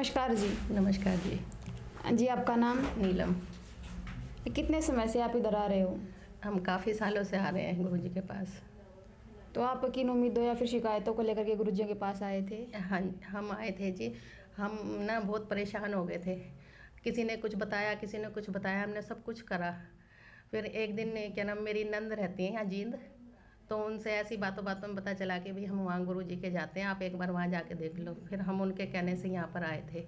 नमस्कार जी। नमस्कार जी। जी, आपका नाम? नीलम। कितने समय से आप इधर आ रहे हो? हम काफ़ी सालों से आ रहे हैं गुरुजी के पास। तो आप किन उम्मीदों या फिर शिकायतों को लेकर के गुरुजी के पास आए थे? हाँ, हम आए थे जी। हम ना बहुत परेशान हो गए थे। किसी ने कुछ बताया, किसी ने कुछ बताया, हमने सब कुछ करा। फिर एक दिन क्या नाम, मेरी नंद रहती हैं यहाँ जींद, तो उनसे ऐसी बातों बातों में पता चला कि भाई हम वहाँ गुरुजी के जाते हैं, आप एक बार वहाँ जाके देख लो। फिर हम उनके कहने से यहाँ पर आए थे।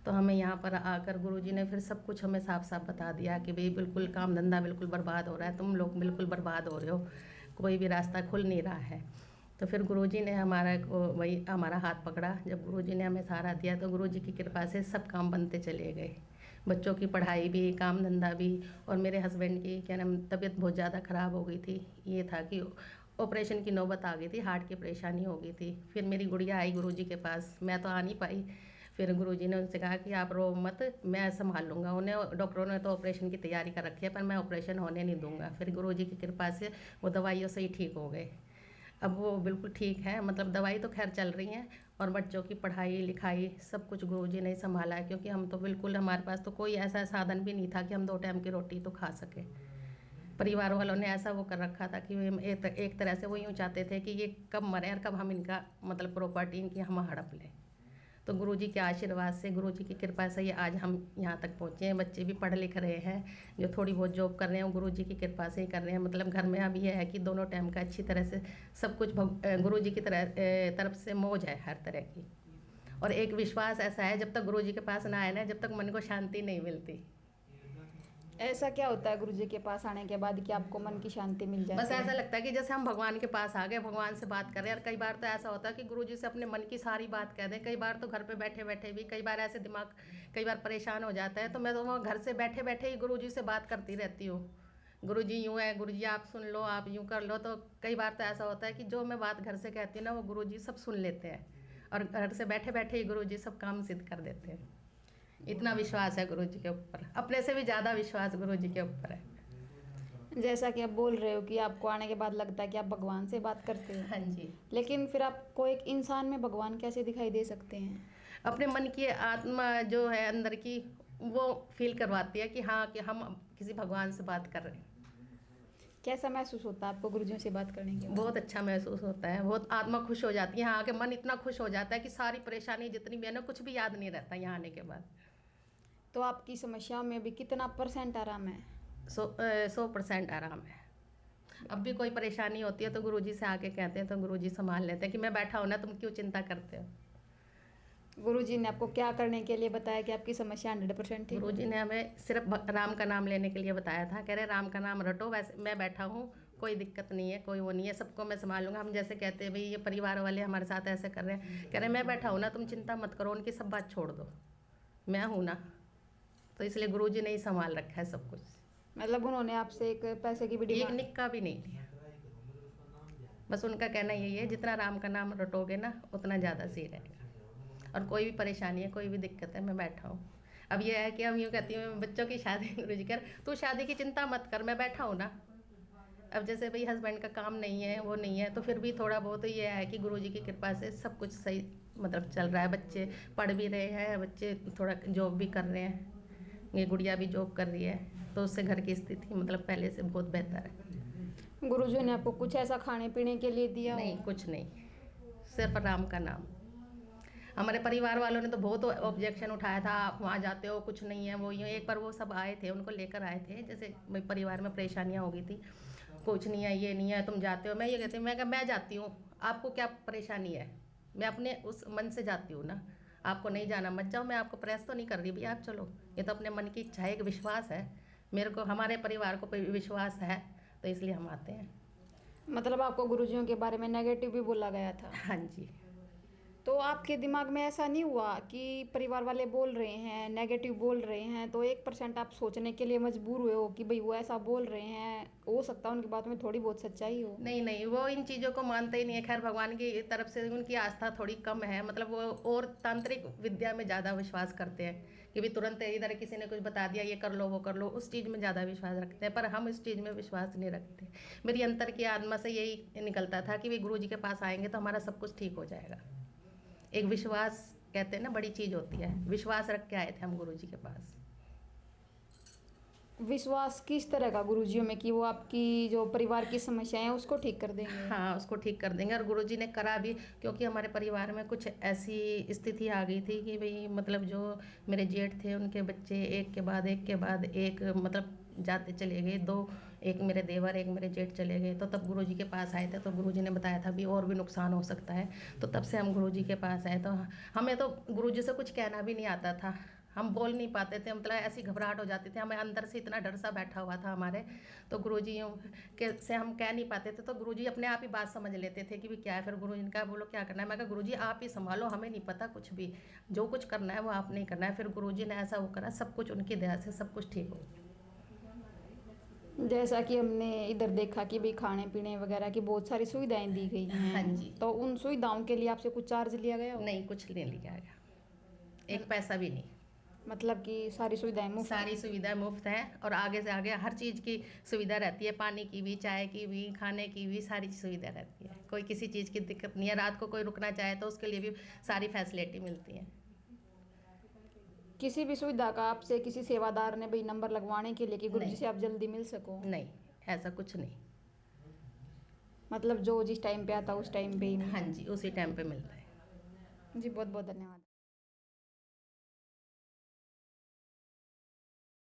तो हमें यहाँ पर आकर गुरुजी ने फिर सब कुछ हमें साफ साफ बता दिया कि भाई बिल्कुल काम धंधा बिल्कुल बर्बाद हो रहा है, तुम लोग बिल्कुल बर्बाद हो रहे हो, कोई भी रास्ता खुल नहीं रहा है। तो फिर गुरुजी ने वही हमारा हाथ पकड़ा। जब गुरुजी ने हमें सहारा दिया तो गुरुजी की कृपा से सब काम बनते चले गए। बच्चों की पढ़ाई भी, काम धंधा भी, और मेरे हस्बैंड की क्या नाम तबीयत बहुत ज़्यादा ख़राब हो गई थी। ये था कि ऑपरेशन की नौबत आ गई थी, हार्ट की परेशानी हो गई थी। फिर मेरी गुड़िया आई गुरुजी के पास, मैं तो आ नहीं पाई। फिर गुरुजी ने उनसे कहा कि आप रो मत, मैं संभाल लूँगा उन्हें। डॉक्टरों ने तो ऑपरेशन की तैयारी कर रखी है, पर मैं ऑपरेशन होने नहीं दूँगा। फिर गुरुजी की कृपा से वो दवाइयों से ही ठीक हो गए। अब वो बिल्कुल ठीक है, मतलब दवाई तो खैर चल रही हैं, और बच्चों की पढ़ाई लिखाई सब कुछ गुरुजी ने ही संभाला है। क्योंकि हम तो बिल्कुल, हमारे पास तो कोई ऐसा साधन भी नहीं था कि हम 2 टाइम की रोटी तो खा सके। परिवार वालों ने ऐसा वो कर रखा था कि एक तरह से वो यूँ चाहते थे कि ये कब मरें और कब हम इनका मतलब प्रॉपर्टी इनकी हम हड़प लें। तो गुरुजी के आशीर्वाद से, गुरुजी की कृपा से ये आज हम यहाँ तक पहुँचे हैं। बच्चे भी पढ़ लिख रहे हैं, जो थोड़ी बहुत जॉब कर रहे हैं वो गुरुजी की कृपा से ही कर रहे हैं। मतलब घर में अब ये है कि दोनों टाइम का अच्छी तरह से सब कुछ गुरुजी की तरफ से मौज है हर तरह की। और एक विश्वास ऐसा है, जब तक गुरुजी के पास ना आए ना, जब तक मन को शांति नहीं मिलती। ऐसा क्या होता है गुरुजी के पास आने के बाद कि आपको मन की शांति मिल जाती बस है? ऐसा लगता है कि जैसे हम भगवान के पास आ गए, भगवान से बात कर रहे हैं। और कई बार तो ऐसा होता है कि गुरुजी से अपने मन की सारी बात कह दें। कई बार तो घर पे बैठे बैठे भी, कई बार ऐसे दिमाग कई बार परेशान हो जाता है, तो मैं तो वहाँ घर से बैठे बैठे ही गुरुजी से बात करती रहती हूँ। गुरुजी यूँ है, गुरुजी आप सुन लो, आप यूँ कर लो। तो कई बार तो ऐसा होता है कि जो मैं बात घर से कहती हूँ ना, वो गुरुजी सब सुन लेते हैं, और घर से बैठे बैठे ही गुरुजी सब काम सिद्ध कर देते हैं। इतना विश्वास है गुरुजी के ऊपर, अपने से भी ज़्यादा विश्वास गुरुजी के ऊपर है। जैसा कि आप बोल रहे हो कि आपको आने के बाद लगता है कि आप भगवान से बात करते हो, हाँ जी। लेकिन फिर आपको एक इंसान में भगवान कैसे दिखाई दे सकते हैं? अपने मन की आत्मा जो है अंदर की, वो फील करवाती है कि हाँ, कि हम किसी भगवान से बात कर रहे हैं। कैसा महसूस होता है आपको गुरुजियों से बात करने के बाद? बहुत अच्छा महसूस होता है, बहुत आत्मा खुश हो जाती है। यहाँ के मन इतना खुश हो जाता है कि सारी परेशानी जितनी भी है ना, कुछ भी याद नहीं रहता यहाँ आने के बाद। तो आपकी समस्याओं में अभी कितना % आराम है? 100% आराम है। अब भी कोई परेशानी होती है तो गुरुजी से आके कहते हैं, तो गुरुजी संभाल लेते हैं कि मैं बैठा हूँ ना, तुम क्यों चिंता करते हो। गुरुजी ने आपको क्या करने के लिए बताया कि आपकी समस्या 100% ठीक हो? गुरुजी ने हमें सिर्फ राम का नाम लेने के लिए बताया था। कह रहे राम का नाम रटो, वैसे मैं बैठा हूँ, कोई दिक्कत नहीं है, कोई वो नहीं है, सबको मैं संभाल लूँगा। हम जैसे कहते हैं भाई ये परिवार वाले हमारे साथ ऐसे कर रहे हैं, कह रहे मैं बैठा हूँ ना, तुम चिंता मत करो, उनकी सब बात छोड़ दो, मैं हूँ ना। तो इसलिए गुरुजी ने ही संभाल रखा है सब कुछ। मतलब उन्होंने आपसे एक पैसे की भी एक डिमांड? निक्का भी नहीं लिया। बस उनका कहना यही है, जितना राम का नाम रटोगे ना, उतना ज़्यादा सही रहेगा। और कोई भी परेशानी है, कोई भी दिक्कत है, मैं बैठा हूँ। अब ये है कि हम यूँ कहती हूँ, बच्चों की शादी गुरुजी कर, तू शादी की चिंता मत कर, मैं बैठा हूँ ना। अब जैसे भाई हस्बैंड का काम नहीं है, वो नहीं है, तो फिर भी थोड़ा बहुत ये है कि गुरुजी की कृपा से सब कुछ सही मतलब चल रहा है। बच्चे पढ़ भी रहे हैं, बच्चे थोड़ा जॉब भी कर रहे हैं, ये गुड़िया भी जॉब कर रही है, तो उससे घर की स्थिति मतलब पहले से बहुत बेहतर है। गुरुजी ने आपको कुछ ऐसा खाने पीने के लिए दिया नहीं, हो? कुछ नहीं, सिर्फ राम का नाम। हमारे परिवार वालों ने तो बहुत ऑब्जेक्शन उठाया था, आप वहाँ जाते हो, कुछ नहीं है, वो यूँ। एक बार वो सब आए थे, उनको लेकर आए थे, जैसे परिवार में परेशानियाँ हो गई थी, कुछ नहीं है, ये नहीं है, तुम जाते हो। मैं ये कहती हूँ, मैं मैं जाती हूँ, आपको क्या परेशानी है, मैं अपने उस मन से जाती हूँ ना। आपको नहीं जाना मत जाओ, मैं आपको प्रेस तो नहीं कर रही भैया, आप चलो। ये तो अपने मन की इच्छा है, एक विश्वास है मेरे को, हमारे परिवार को विश्वास है, तो इसलिए हम आते हैं। मतलब आपको गुरुजियों के बारे में नेगेटिव भी बोला गया था? हाँ जी। तो आपके दिमाग में ऐसा नहीं हुआ कि परिवार वाले बोल रहे हैं, नेगेटिव बोल रहे हैं, तो 1% आप सोचने के लिए मजबूर हुए हो कि भाई वो ऐसा बोल रहे हैं, हो सकता है उनकी बात में थोड़ी बहुत सच्चाई हो? नहीं नहीं, वो इन चीज़ों को मानते ही नहीं है। खैर भगवान की तरफ से उनकी आस्था थोड़ी कम है, मतलब वो और तांत्रिक विद्या में ज़्यादा विश्वास करते हैं कि भी तुरंत इधर किसी ने कुछ बता दिया, ये कर लो वो कर लो, उस चीज़ में ज़्यादा विश्वास रखते हैं। पर हम इस चीज़ में विश्वास नहीं रखते। मेरी अंतर की आत्मा से यही निकलता था कि वे गुरु जी के पास आएंगे तो हमारा सब कुछ ठीक हो जाएगा। एक विश्वास कहते हैं ना बड़ी चीज़ होती है। विश्वास रख के आए थे हम गुरुजी के पास। विश्वास किस तरह का गुरुजियों में कि वो आपकी जो परिवार की समस्याएं हैं उसको ठीक कर देंगे? हाँ, उसको ठीक कर देंगे, और गुरुजी ने करा भी। क्योंकि हमारे परिवार में कुछ ऐसी स्थिति आ गई थी कि भाई मतलब जो मेरे जेठ थे उनके बच्चे एक के बाद एक मतलब जाते चले गए, दो, एक मेरे देवर एक मेरे जेठ चले गए। तो तब गुरुजी के पास आए थे, तो गुरुजी ने बताया था भी और भी नुकसान हो सकता है। तो तब से हम गुरुजी के पास आए। तो हमें तो गुरुजी से कुछ कहना भी नहीं आता था, हम बोल नहीं पाते थे, मतलब ऐसी घबराहट हो जाती थी हमें, अंदर से इतना डर सा बैठा हुआ था हमारे। तो गुरुजी के से हम कह नहीं पाते थे, तो गुरुजी अपने आप ही बात समझ लेते थे कि भी क्या है। फिर गुरुजी ने कहा बोलो क्या करना है। मैं कहा गुरुजी आप ही संभालो, हमें नहीं पता कुछ भी, जो कुछ करना है वो आपने ही करना है। फिर गुरुजी ने ऐसा वो करा, सब कुछ उनकी दया से सब कुछ ठीक हो गया। जैसा कि हमने इधर देखा कि भाई खाने पीने वगैरह की बहुत सारी सुविधाएं दी गई हाँ हैं, जी। तो उन सुविधाओं के लिए आपसे कुछ चार्ज लिया गया हो? नहीं, कुछ नहीं लिया गया, एक पैसा भी नहीं। मतलब कि सारी सुविधाएं मुफ्त? सारी सुविधाएं मुफ्त हैं, और आगे से आगे हर चीज़ की सुविधा रहती है, पानी की भी, चाय की भी, खाने की भी, सारी सुविधा रहती है। कोई किसी चीज़ की दिक्कत नहीं है। रात को कोई रुकना चाहे तो उसके लिए भी सारी फैसिलिटी मिलती है। किसी भी सुविधा का आपसे किसी सेवादार ने भाई नंबर लगवाने के लिए कि गुरुजी नहीं, से आप जल्दी मिल सको? नहीं, ऐसा कुछ नहीं। मतलब जो जिस टाइम पे आता उस टाइम पे ही? हाँ जी, उसी टाइम पे मिलता है। जी बहुत बहुत धन्यवाद।